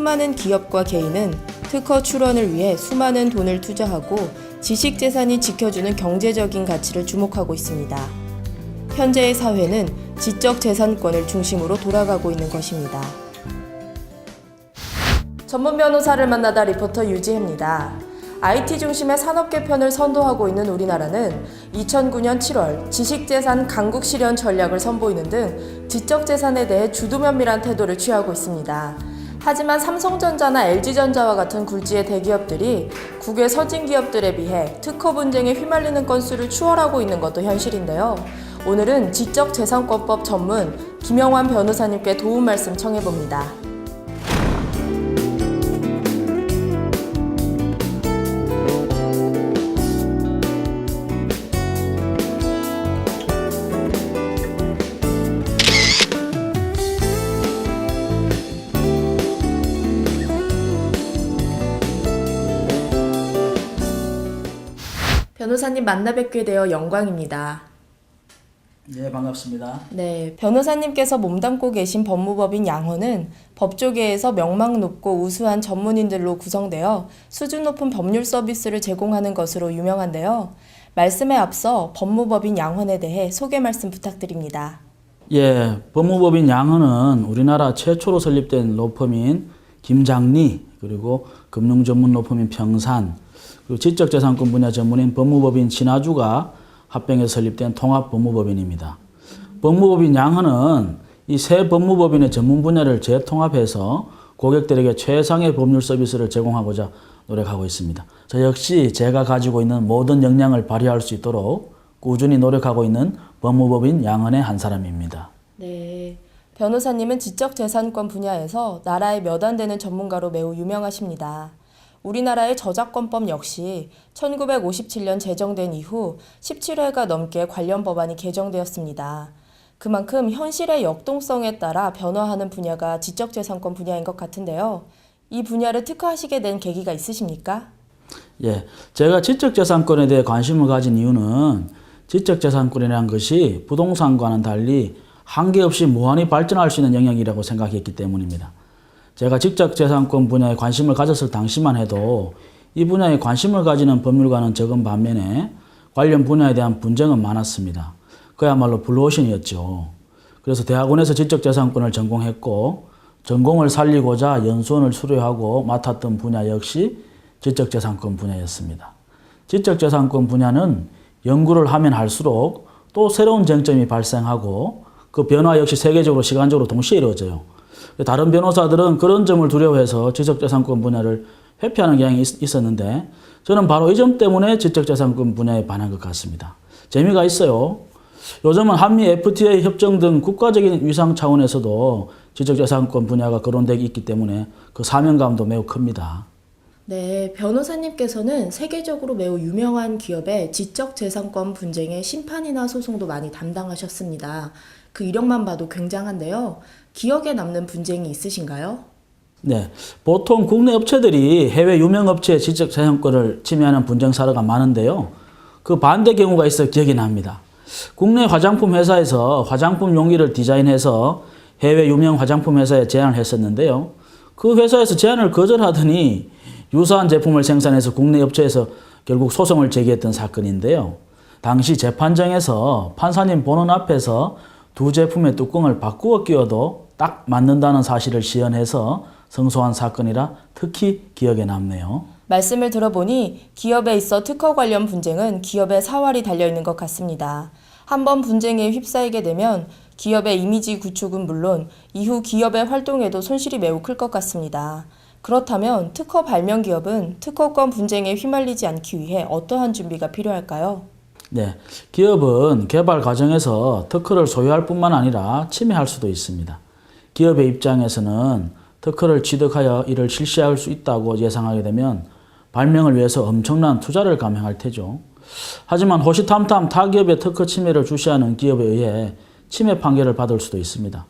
수많은 기업과 개인은 특허 출원을 위해 수많은 돈을 투자하고 지식재산이 지켜주는 경제적인 가치를 주목하고 있습니다. 현재의 사회는 지적재산권을 중심으로 돌아가고 있는 것입니다. 전문 변호사를 만나다 리포터 유지혜입니다. IT 중심의 산업 개편을 선도하고 있는 우리나라는 2009년 7월 지식재산 강국 실현 전략을 선보이는 등 지적재산에 대해 주도면밀한 태도를 취하고 있습니다. 하지만 삼성전자나 LG전자와 같은 굴지의 대기업들이 국외 서진 기업들에 비해 특허 분쟁에 휘말리는 건수를 추월하고 있는 것도 현실인데요. 오늘은 지적재산권법 전문 김영환 변호사님께 도움 말씀 청해봅니다. 변호사님 만나 뵙게 되어 영광입니다. 네, 반갑습니다. 네, 변호사님께서 몸담고 계신 법무법인 양호는 법조계에서 명망 높고 우수한 전문인들로 구성되어 수준 높은 법률 서비스를 제공하는 것으로 유명한데요. 말씀에 앞서 법무법인 양원에 대해 소개 말씀 부탁드립니다. 예, 법무법인 양헌은 우리나라 최초로 설립된 로펌인 김장리, 그리고 금융 전문 로펌인 평산, 그리고 지적재산권 분야 전문인 법무법인 진아주가 합병해서 설립된 통합법무법인입니다. 법무법인 양헌은 이 세 법무법인의 전문 분야를 재통합해서 고객들에게 최상의 법률 서비스를 제공하고자 노력하고 있습니다. 저 역시 제가 가지고 있는 모든 역량을 발휘할 수 있도록 꾸준히 노력하고 있는 법무법인 양헌의 한 사람입니다. 네, 변호사님은 지적재산권 분야에서 나라에 몇 안 되는 전문가로 매우 유명하십니다. 우리나라의 저작권법 역시 1957년 제정된 이후 17회가 넘게 관련 법안이 개정되었습니다. 그만큼 현실의 역동성에 따라 변화하는 분야가 지적재산권 분야인 것 같은데요. 이 분야를 특화하시게 된 계기가 있으십니까? 예, 제가 지적재산권에 대해 관심을 가진 이유는 지적재산권이라는 것이 부동산과는 달리 한계 없이 무한히 발전할 수 있는 영역이라고 생각했기 때문입니다. 제가 지적재산권 분야에 관심을 가졌을 당시만 해도 이 분야에 관심을 가지는 법률가는 적은 반면에 관련 분야에 대한 분쟁은 많았습니다. 그야말로 블루오션이었죠. 그래서 대학원에서 지적재산권을 전공했고 전공을 살리고자 연수원을 수료하고 맡았던 분야 역시 지적재산권 분야였습니다. 지적재산권 분야는 연구를 하면 할수록 또 새로운 쟁점이 발생하고 그 변화 역시 세계적으로 시간적으로 동시에 이루어져요. 다른 변호사들은 그런 점을 두려워해서 지적재산권 분야를 회피하는 경향이 있었는데 저는 바로 이 점 때문에 지적재산권 분야에 반한 것 같습니다. 재미가 있어요. 요즘은 한미 FTA 협정 등 국가적인 위상 차원에서도 지적재산권 분야가 거론되기 있기 때문에 그 사명감도 매우 큽니다. 네, 변호사님께서는 세계적으로 매우 유명한 기업의 지적재산권 분쟁의 심판이나 소송도 많이 담당하셨습니다. 그 이력만 봐도 굉장한데요. 기억에 남는 분쟁이 있으신가요? 네, 보통 국내 업체들이 해외 유명 업체의 지적재산권을 침해하는 분쟁 사례가 많은데요. 그 반대 경우가 있어 기억이 납니다. 국내 화장품 회사에서 화장품 용기를 디자인해서 해외 유명 화장품 회사에 제안을 했었는데요. 그 회사에서 제안을 거절하더니 유사한 제품을 생산해서 국내 업체에서 결국 소송을 제기했던 사건인데요. 당시 재판정에서 판사님 보는 앞에서 두 제품의 뚜껑을 바꾸어 끼워도 딱 맞는다는 사실을 시연해서 성소한 사건이라 특히 기억에 남네요. 말씀을 들어보니 기업에 있어 특허 관련 분쟁은 기업의 사활이 달려있는 것 같습니다. 한번 분쟁에 휩싸이게 되면 기업의 이미지 구축은 물론 이후 기업의 활동에도 손실이 매우 클 것 같습니다. 그렇다면 특허 발명 기업은 특허권 분쟁에 휘말리지 않기 위해 어떠한 준비가 필요할까요? 네, 기업은 개발 과정에서 특허를 소유할 뿐만 아니라 침해할 수도 있습니다. 기업의 입장에서는 특허를 취득하여 이를 실시할 수 있다고 예상하게 되면 발명을 위해서 엄청난 투자를 감행할 테죠. 하지만 호시탐탐 타 기업의 특허 침해를 주시하는 기업에 의해 침해 판결을 받을 수도 있습니다.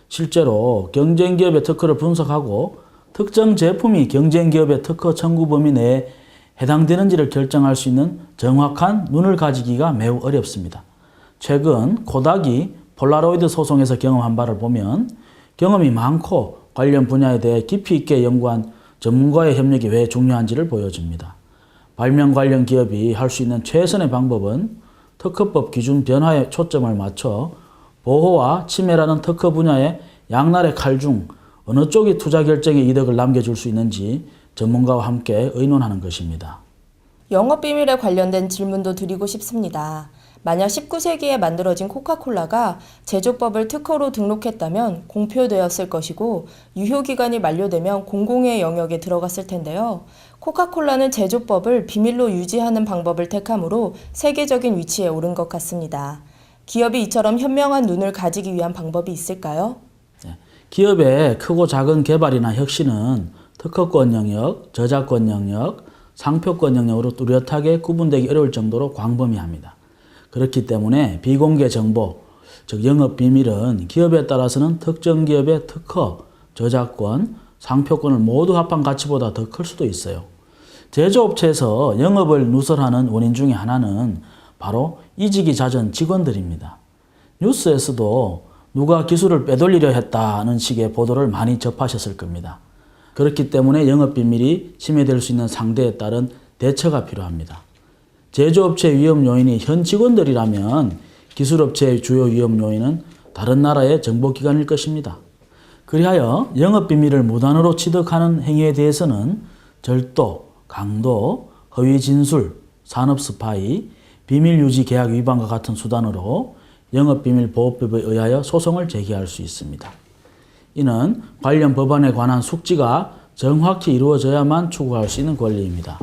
실제로 경쟁 기업의 특허를 분석하고 특정 제품이 경쟁 기업의 특허 청구 범위 내에 해당되는지를 결정할 수 있는 정확한 눈을 가지기가 매우 어렵습니다. 최근 코닥이 폴라로이드 소송에서 경험한 바를 보면 경험이 많고 관련 분야에 대해 깊이 있게 연구한 전문가의 협력이 왜 중요한지를 보여줍니다. 발명 관련 기업이 할 수 있는 최선의 방법은 특허법 기준 변화에 초점을 맞춰 보호와 침해라는 특허 분야의 양날의 칼 중 어느 쪽이 투자 결정에 이득을 남겨줄 수 있는지 전문가와 함께 의논하는 것입니다. 영업비밀에 관련된 질문도 드리고 싶습니다. 만약 19세기에 만들어진 코카콜라가 제조법을 특허로 등록했다면 공표되었을 것이고 유효기간이 만료되면 공공의 영역에 들어갔을 텐데요. 코카콜라는 제조법을 비밀로 유지하는 방법을 택함으로 세계적인 위치에 오른 것 같습니다. 기업이 이처럼 현명한 눈을 가지기 위한 방법이 있을까요? 기업의 크고 작은 개발이나 혁신은 특허권 영역, 저작권 영역, 상표권 영역으로 뚜렷하게 구분되기 어려울 정도로 광범위합니다. 그렇기 때문에 비공개 정보, 즉 영업 비밀은 기업에 따라서는 특정 기업의 특허, 저작권, 상표권을 모두 합한 가치보다 더 클 수도 있어요. 제조업체에서 영업을 누설하는 원인 중에 하나는 바로 이직이 잦은 직원들입니다. 뉴스에서도 누가 기술을 빼돌리려 했다는 식의 보도를 많이 접하셨을 겁니다. 그렇기 때문에 영업비밀이 침해될 수 있는 상대에 따른 대처가 필요합니다. 제조업체 위험 요인이 현 직원들이라면 기술업체의 주요 위험 요인은 다른 나라의 정보기관일 것입니다. 그리하여 영업비밀을 무단으로 취득하는 행위에 대해서는 절도, 강도, 허위 진술, 산업 스파이, 비밀 유지 계약 위반과 같은 수단으로 영업비밀보호법에 의하여 소송을 제기할 수 있습니다. 이는 관련 법안에 관한 숙지가 정확히 이루어져야만 추구할 수 있는 권리입니다.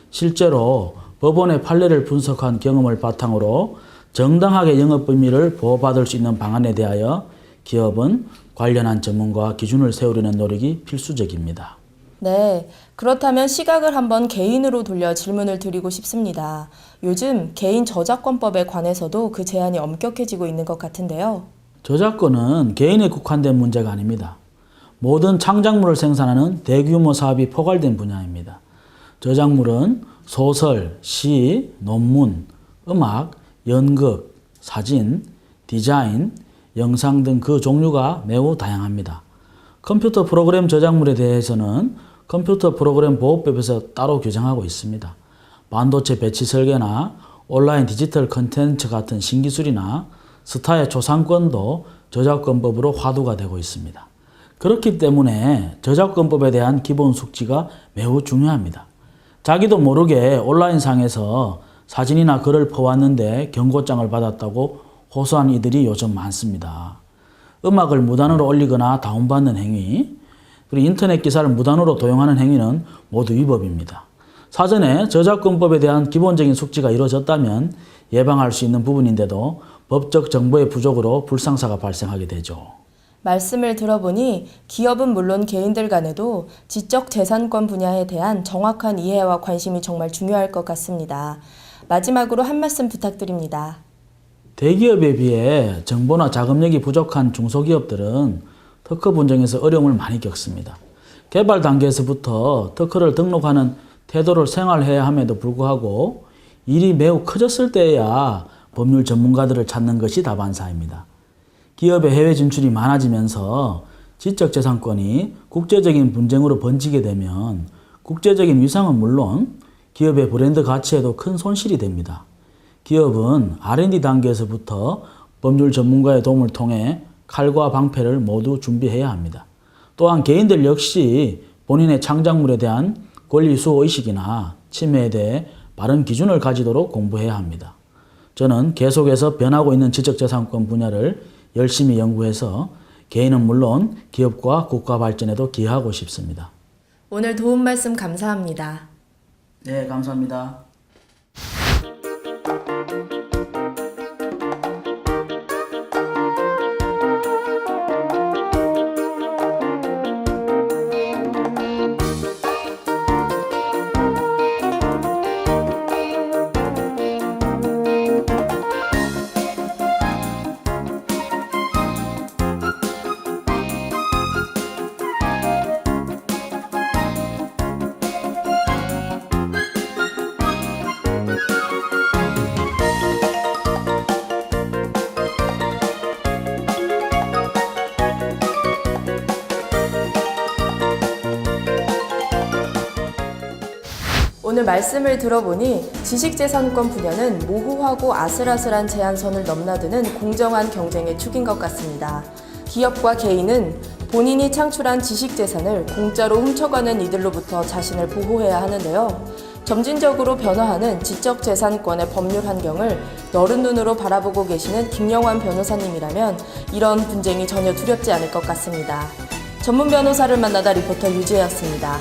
실제로 법원의 판례를 분석한 경험을 바탕으로 정당하게 영업비밀을 보호받을 수 있는 방안에 대하여 기업은 관련한 전문가와 기준을 세우려는 노력이 필수적입니다. 네, 그렇다면 시각을 한번 개인으로 돌려 질문을 드리고 싶습니다. 요즘 개인 저작권법에 관해서도 그 제한이 엄격해지고 있는 것 같은데요. 저작권은 개인에 국한된 문제가 아닙니다. 모든 창작물을 생산하는 대규모 사업이 포괄된 분야입니다. 저작물은 소설, 시, 논문, 음악, 연극, 사진, 디자인, 영상 등 그 종류가 매우 다양합니다. 컴퓨터 프로그램 저작물에 대해서는 컴퓨터 프로그램 보호법에서 따로 규정하고 있습니다. 반도체 배치 설계나 온라인 디지털 콘텐츠 같은 신기술이나 스타의 초상권도 저작권법으로 화두가 되고 있습니다. 그렇기 때문에 저작권법에 대한 기본 숙지가 매우 중요합니다. 자기도 모르게 온라인상에서 사진이나 글을 퍼왔는데 경고장을 받았다고 호소한 이들이 요즘 많습니다. 음악을 무단으로 올리거나 다운받는 행위, 그리고 인터넷 기사를 무단으로 도용하는 행위는 모두 위법입니다. 사전에 저작권법에 대한 기본적인 숙지가 이루어졌다면 예방할 수 있는 부분인데도 법적 정보의 부족으로 불상사가 발생하게 되죠. 말씀을 들어보니 기업은 물론 개인들 간에도 지적재산권 분야에 대한 정확한 이해와 관심이 정말 중요할 것 같습니다. 마지막으로 한 말씀 부탁드립니다. 대기업에 비해 정보나 자금력이 부족한 중소기업들은 특허 분쟁에서 어려움을 많이 겪습니다. 개발 단계에서부터 특허를 등록하는 태도를 생활해야 함에도 불구하고 일이 매우 커졌을 때에야 법률 전문가들을 찾는 것이 다반사입니다. 기업의 해외 진출이 많아지면서 지적재산권이 국제적인 분쟁으로 번지게 되면 국제적인 위상은 물론 기업의 브랜드 가치에도 큰 손실이 됩니다. 기업은 R&D 단계에서부터 법률 전문가의 도움을 통해 칼과 방패를 모두 준비해야 합니다. 또한 개인들 역시 본인의 창작물에 대한 권리 수호 의식이나 침해에 대해 바른 기준을 가지도록 공부해야 합니다. 저는 계속해서 변하고 있는 지적재산권 분야를 열심히 연구해서 개인은 물론 기업과 국가 발전에도 기여하고 싶습니다. 오늘 도움 말씀 감사합니다. 네, 감사합니다. 오늘 말씀을 들어보니 지식재산권 분야는 모호하고 아슬아슬한 제한선을 넘나드는 공정한 경쟁의 축인 것 같습니다. 기업과 개인은 본인이 창출한 지식재산을 공짜로 훔쳐가는 이들로부터 자신을 보호해야 하는데요. 점진적으로 변화하는 지적재산권의 법률 환경을 너른 눈으로 바라보고 계시는 김영환 변호사님이라면 이런 분쟁이 전혀 두렵지 않을 것 같습니다. 전문 변호사를 만나다 리포터 유지혜였습니다.